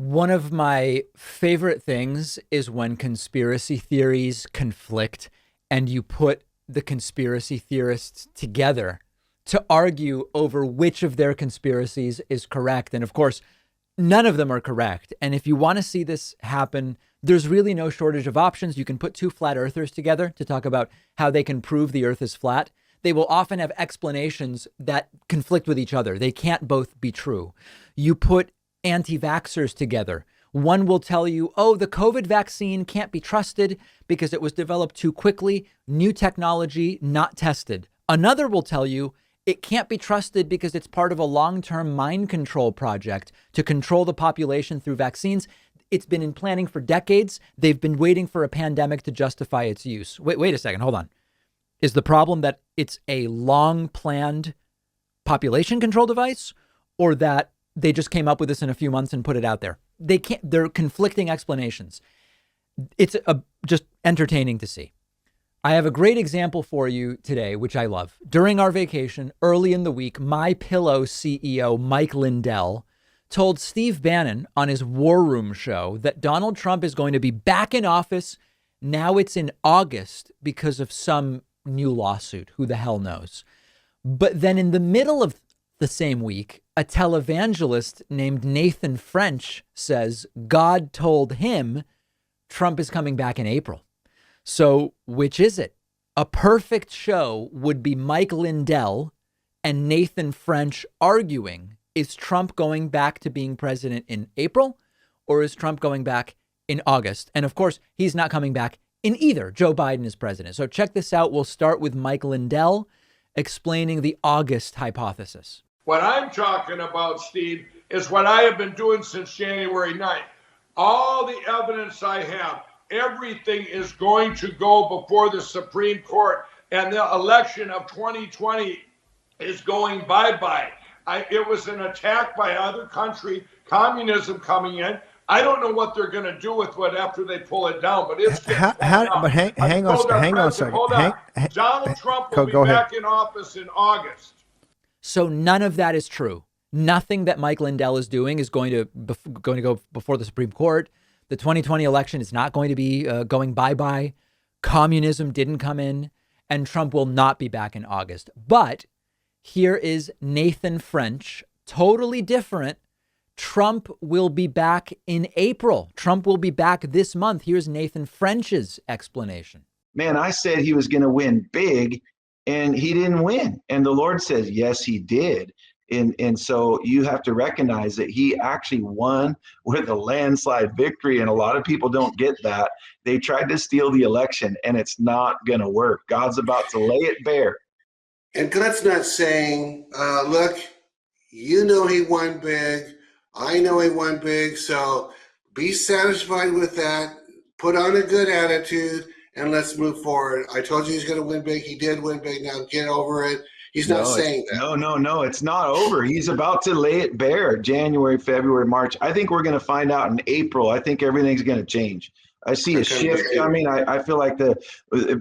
One of my favorite things is when conspiracy theories conflict and you put the conspiracy theorists together to argue over which of their conspiracies is correct. And of course, none of them are correct. And if you want to see this happen, there's really no shortage of options. You can put two flat earthers together to talk about how they can prove the earth is flat. They will often have explanations that conflict with each other. They can't both be true. You put anti-vaxxers together. One will tell you, oh, the COVID vaccine can't be trusted because it was developed too quickly, new technology, not tested. Another will tell you it can't be trusted because it's part of a long-term mind control project to control the population through vaccines. It's been in planning for decades. They've been waiting for a pandemic to justify its use. Wait a second. Hold on. Is the problem that it's a long planned population control device, or that they just came up with this in a few months and put it out there? They're conflicting explanations. It's just entertaining to see. I have a great example for you today, which I love. During our vacation, early in the week, MyPillow CEO Mike Lindell told Steve Bannon on his War Room show that Donald Trump is going to be back in office. Now it's in August because of some new lawsuit. Who the hell knows? But then in the middle of the same week, a televangelist named Nathan French says God told him Trump is coming back in April. So which is it? A perfect show would be Mike Lindell and Nathan French arguing, is Trump going back to being president in April, or is Trump going back in August? And of course, he's not coming back in either. Joe Biden is president. So check this out. We'll start with Mike Lindell explaining the August hypothesis. What I'm talking about, Steve, is what I have been doing since January 9th. All the evidence I have, everything is going to go before the Supreme Court, and the election of 2020 is going bye-bye. It was an attack by other country, communism coming in. I don't know what they're going to do with it after they pull it down, but it's but hang on a second. Hold on. Donald Trump will be back in office in August. So none of that is true. Nothing that Mike Lindell is doing is going to go before the Supreme Court. The 2020 election is not going to be going bye-bye. Communism didn't come in, and Trump will not be back in August. But here is Nathan French, totally different. Trump will be back in April. Trump will be back this month. Here's Nathan French's explanation. Man, I said he was going to win big, and he didn't win. And the Lord says, yes, he did. And so you have to recognize that he actually won with a landslide victory. And a lot of people don't get that. They tried to steal the election, and it's not going to work. God's about to lay it bare. And God's not saying, look, you know he won big. I know he won big. So be satisfied with that. Put on a good attitude, and let's move forward. I told you he's going to win big. He did win big. Now get over it. He's not saying that. No, it's not over. He's about to lay it bare. January, February, March. I think we're going to find out in April. I think everything's going to change. I see a shift. I mean, I feel like the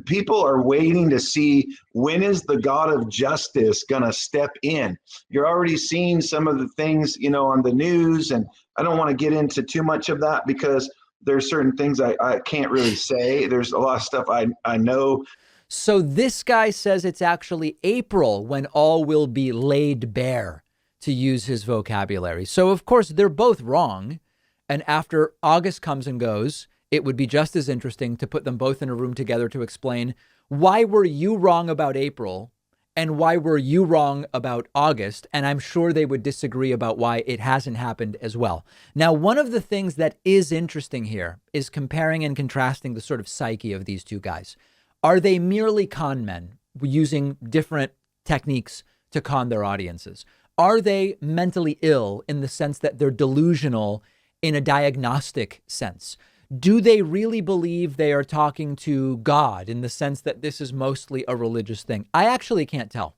people are waiting to see when is the God of justice going to step in. You're already seeing some of the things, on the news, and I don't want to get into too much of that because there's certain things I can't really say. There's a lot of stuff I know. So this guy says it's actually April when all will be laid bare, to use his vocabulary. So, of course, they're both wrong. And after August comes and goes, it would be just as interesting to put them both in a room together to explain, why were you wrong about April and why were you wrong about August? And I'm sure they would disagree about why it hasn't happened as well. Now, one of the things that is interesting here is comparing and contrasting the sort of psyche of these two guys. Are they merely con men using different techniques to con their audiences? Are they mentally ill in the sense that they're delusional in a diagnostic sense? Do they really believe they are talking to God in the sense that this is mostly a religious thing? I actually can't tell.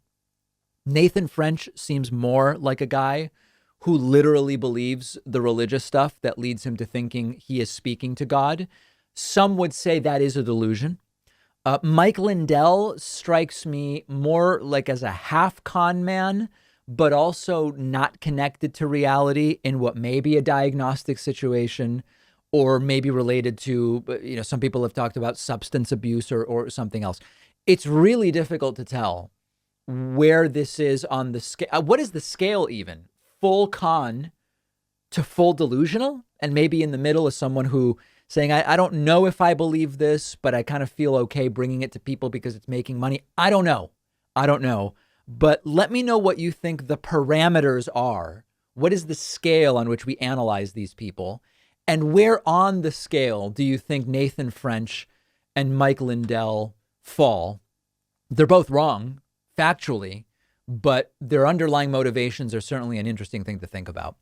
Nathan French seems more like a guy who literally believes the religious stuff that leads him to thinking he is speaking to God. Some would say that is a delusion. Mike Lindell strikes me more like as a half con man, but also not connected to reality in what may be a diagnostic situation, or maybe related to, some people have talked about substance abuse or something else. It's really difficult to tell where this is on the scale. What is the scale even? Full con to full delusional? And maybe in the middle is someone who saying, I don't know if I believe this, but I kind of feel okay bringing it to people because it's making money. I don't know. But let me know what you think the parameters are. What is the scale on which we analyze these people? And where on the scale do you think Nathan French and Mike Lindell fall? They're both wrong, factually, but their underlying motivations are certainly an interesting thing to think about.